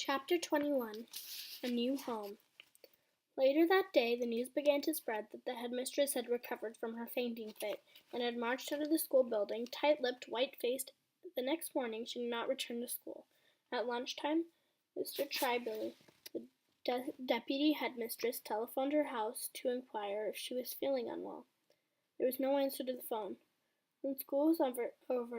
Chapter 21 A New Home. Later that day, the news began to spread that the headmistress had recovered from her fainting fit and had marched out of the school building, tight-lipped, white-faced. The next morning, she did not return to school. At lunchtime, Mr. Trybilly, the deputy headmistress, telephoned her house to inquire if she was feeling unwell. There was no answer to the phone. When school was over,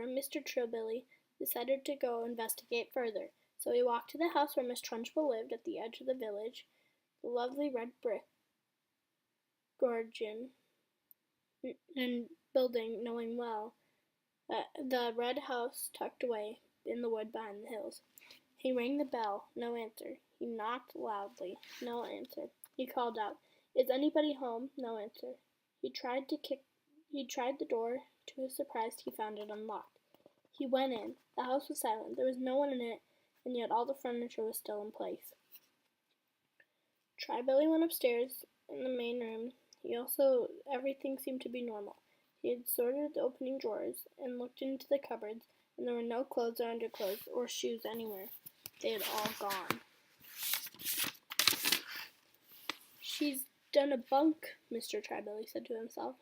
Mr. Trybilly decided to go investigate further. So he walked to the house where Miss Trunchbull lived at the edge of the village, the lovely red brick gorgeon and building, knowing well the red house tucked away in the wood behind the hills. He rang the bell, no answer. He knocked loudly, no answer. He called out, "Is anybody home?" No answer. He tried the door. To his surprise, he found it unlocked. He went in. The house was silent. There was no one in it, and yet all the furniture was still in place. Trybilly went upstairs in the main room. Everything seemed to be normal. He had sorted the opening drawers and looked into the cupboards, and there were no clothes or underclothes or shoes anywhere. They had all gone. "She's done a bunk," Mr. Trybilly said to himself.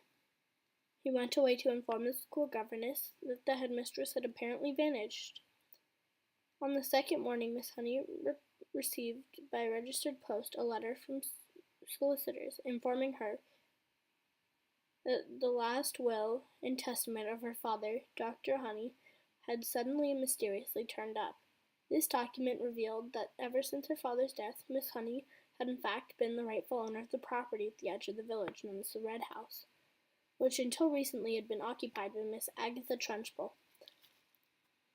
He went away to inform the school governess that the headmistress had apparently vanished. On the second morning, Miss Honey received by registered post a letter from solicitors informing her that the last will and testament of her father, Dr. Honey, had suddenly and mysteriously turned up. This document revealed that ever since her father's death, Miss Honey had in fact been the rightful owner of the property at the edge of the village known as the Red House, which until recently had been occupied by Miss Agatha Trunchbull.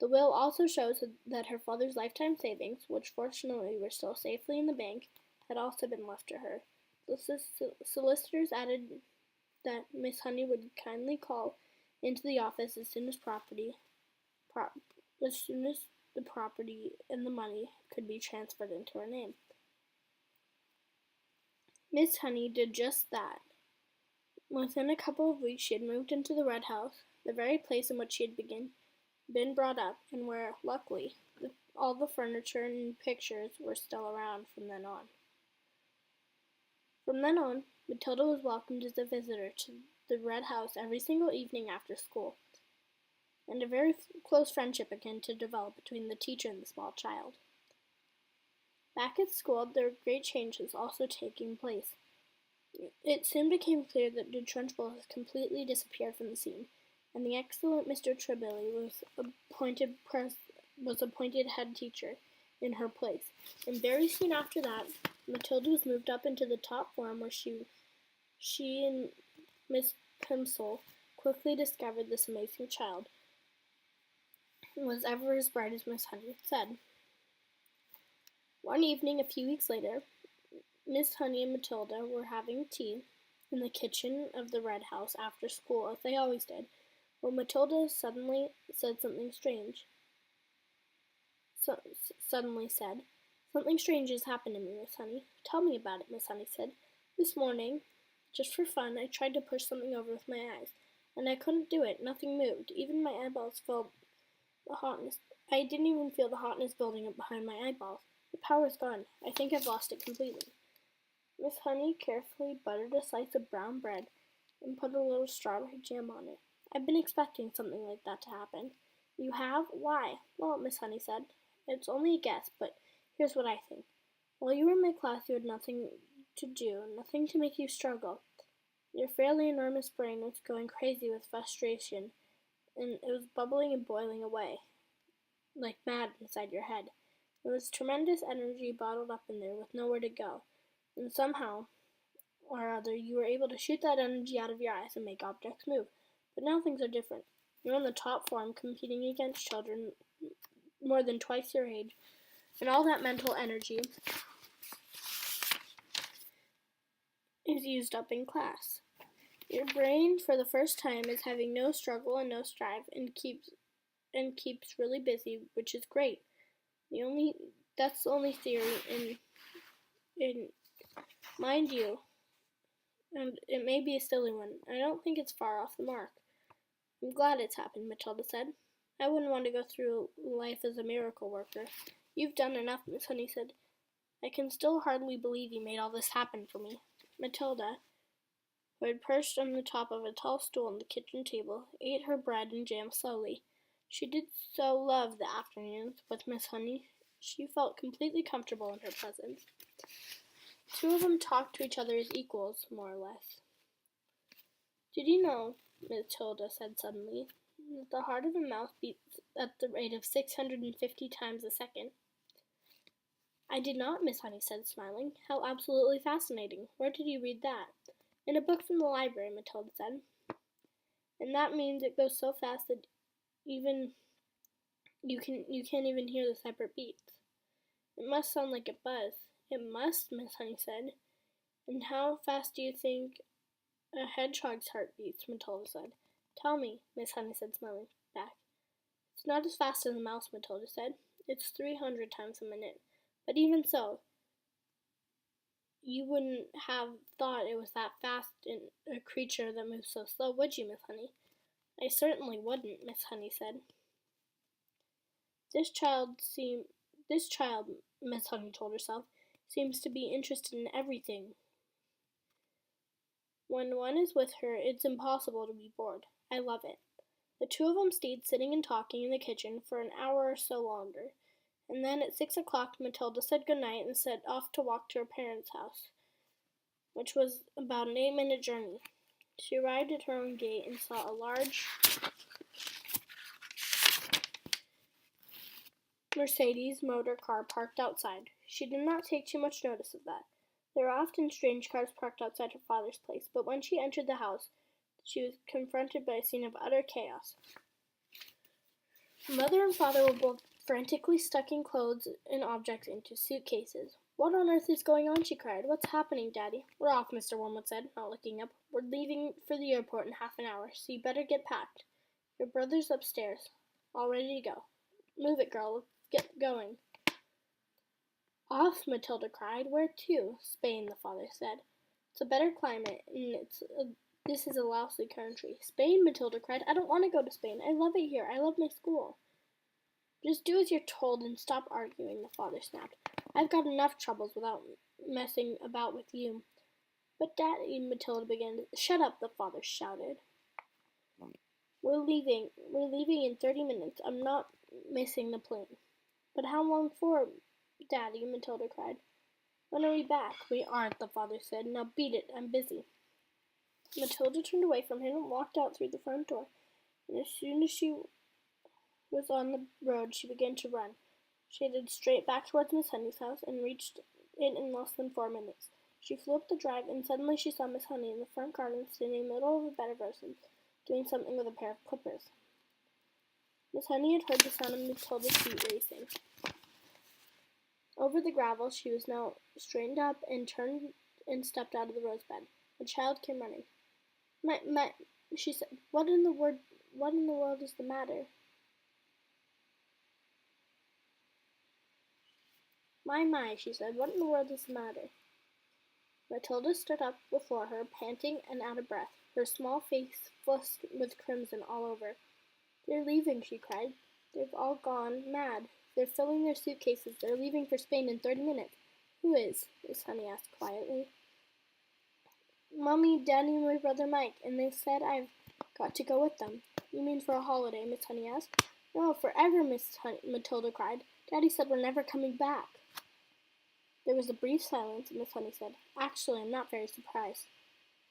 The will also shows that her father's lifetime savings, which fortunately were still safely in the bank, had also been left to her. The solicitors added that Miss Honey would kindly call into the office as soon as the property and the money could be transferred into her name. Miss Honey did just that. Within a couple of weeks, she had moved into the Red House, the very place in which she had been brought up, and where, luckily, all the furniture and pictures were still around from then on. From then on, Matilda was welcomed as a visitor to the Red House every single evening after school, and a very close friendship began to develop between the teacher and the small child. Back at school, there were great changes also taking place. It soon became clear that de Trunchbull had completely disappeared from the scene, and the excellent Mr. Trybilly was appointed head teacher in her place. And very soon after that, Matilda was moved up into the top form, where she and Miss Pimsel quickly discovered this amazing child was ever as bright as Miss Honey had said. One evening, a few weeks later, Miss Honey and Matilda were having tea in the kitchen of the Red House after school, as they always did, when Matilda suddenly said, "Something strange has happened to me, Miss Honey." "Tell me about it," Miss Honey said. "This morning, just for fun, I tried to push something over with my eyes, and I couldn't do it. Nothing moved. Even my eyeballs felt the hotness. I didn't even feel the hotness building up behind my eyeballs. The power's gone. I think I've lost it completely." Miss Honey carefully buttered a slice of brown bread and put a little strawberry jam on it. "I've been expecting something like that to happen." "You have? Why?" "Well," Miss Honey said, "it's only a guess, but here's what I think. While you were in my class, you had nothing to do, nothing to make you struggle. Your fairly enormous brain was going crazy with frustration, and it was bubbling and boiling away like mad inside your head. There was tremendous energy bottled up in there with nowhere to go, and somehow or other you were able to shoot that energy out of your eyes and make objects move. But now things are different. You're in the top form, competing against children more than twice your age, and all that mental energy is used up in class. Your brain, for the first time, is having no struggle and no strive, and keeps really busy, which is great. That's the only theory in mind you, and it may be a silly one. I don't think it's far off the mark." "I'm glad it's happened," Matilda said. "I wouldn't want to go through life as a miracle worker. You've done enough, Miss Honey said. I can still hardly believe you made all this happen for me. Matilda, who had perched on the top of a tall stool on the kitchen table, ate her bread and jam slowly. She did so love the afternoons with Miss Honey. She felt completely comfortable in her presence. Two of them talked to each other as equals, more or less. Did you know, Matilda said suddenly, that the heart of a mouse beats at the rate of 650 times a second? I did not, Miss Honey said, smiling. How absolutely fascinating. Where did you read that? In a book from the library, Matilda said. And that means it goes so fast that even you can't even hear the separate beats. It must sound like a buzz. It must, Miss Honey said. And how fast do you think a hedgehog's heart beats? Matilda said. Tell me, Miss Honey said, smiling back. It's not as fast as a mouse, Matilda said. It's 300 times a minute. But even so, you wouldn't have thought it was that fast in a creature that moves so slow, would you, Miss Honey? I certainly wouldn't, Miss Honey said. This child, Miss Honey told herself, seems to be interested in everything. When one is with her, it's impossible to be bored. I love it. The two of them stayed sitting and talking in the kitchen for an hour or so longer, and then at 6 o'clock Matilda said good night and set off to walk to her parents' house, which was about an 8-minute journey. She arrived at her own gate and saw a large Mercedes motor car parked outside. She did not take too much notice of that. There were often strange cars parked outside her father's place, but when she entered the house, she was confronted by a scene of utter chaos. Mother and father were both frantically stuffing clothes and objects into suitcases. What on earth is going on? She cried. What's happening, Daddy? We're off, Mr. Wormwood said, not looking up. We're leaving for the airport in half an hour, so you better get packed. Your brother's upstairs, all ready to go. Move it, girl. Let's get going. Off, Matilda cried. Where to? Spain, the father said. It's a better climate, and this is a lousy country. Spain, Matilda cried. I don't want to go to Spain. I love it here. I love my school. Just do as you're told and stop arguing, the father snapped. I've got enough troubles without messing about with you. But Daddy, Matilda began. Shut up, the father shouted. We're leaving in 30 minutes. I'm not missing the plane. But how long for, Daddy? Matilda cried. When are we back? We aren't, the father said. Now beat it. I'm busy. Matilda turned away from him and walked out through the front door. And as soon as she was on the road, she began to run. She headed straight back towards Miss Honey's house and reached it in less than 4 minutes. She flew up the drive, and suddenly she saw Miss Honey in the front garden, standing in the middle of a bed of roses, doing something with a pair of clippers. Miss Honey had heard the sound of Matilda's feet racing. Over the gravel, she was now straightened up and turned and stepped out of the rose bed. The child came running. She said, What in the world is the matter? My, she said, what in the world is the matter? Matilda stood up before her, panting and out of breath, her small face flushed with crimson all over. They're leaving, she cried. They've all gone mad. They're filling their suitcases. They're leaving for Spain in 30 minutes. Who is? Miss Honey asked quietly. Mommy, Daddy, and my brother Mike, and they said I've got to go with them. You mean for a holiday? Miss Honey asked. No, forever, Matilda cried. Daddy said we're never coming back. There was a brief silence, and Miss Honey said, Actually, I'm not very surprised.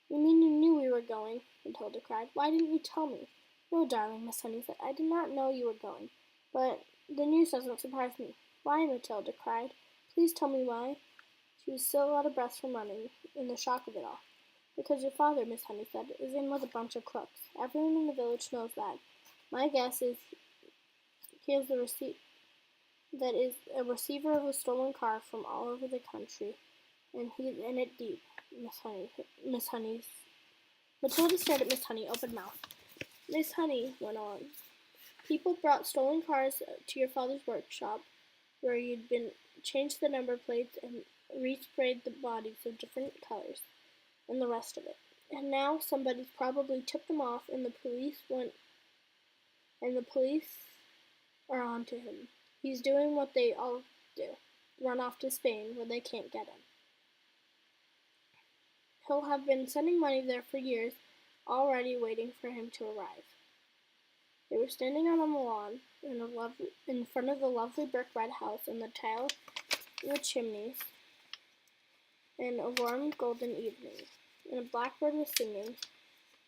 You mean you knew we were going? Matilda cried. Why didn't you tell me? No, darling, Miss Honey said. I did not know you were going. But the news doesn't surprise me. Why? Matilda cried. Please tell me why. She was still out of breath from running, in the shock of it all. Because your father, Miss Honey said, is in with a bunch of crooks. Everyone in the village knows that. My guess is he has that is a receiver of a stolen car from all over the country, and he's in it deep. Miss Honey's. Matilda stared at Miss Honey, open mouthed. Miss Honey went on. People brought stolen cars to your father's workshop, where you'd been changed the number plates and resprayed the bodies of different colors, and the rest of it. And now somebody probably tipped them off, and the police are on to him. He's doing what they all do. Run off to Spain where they can't get him. He'll have been sending money there for years, already waiting for him to arrive. They were standing out on the lawn in front of the lovely brick red house and the tile in the chimneys in a warm golden evening, and a blackbird was singing,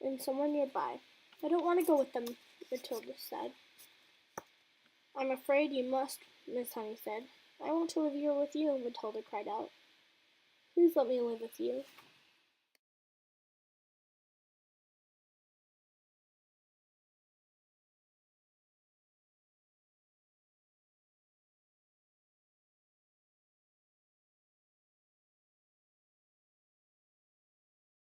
and someone nearby. I don't want to go with them, Matilda said. I'm afraid you must, Miss Honey said. I want to live here with you, Matilda cried out. Please let me live with you.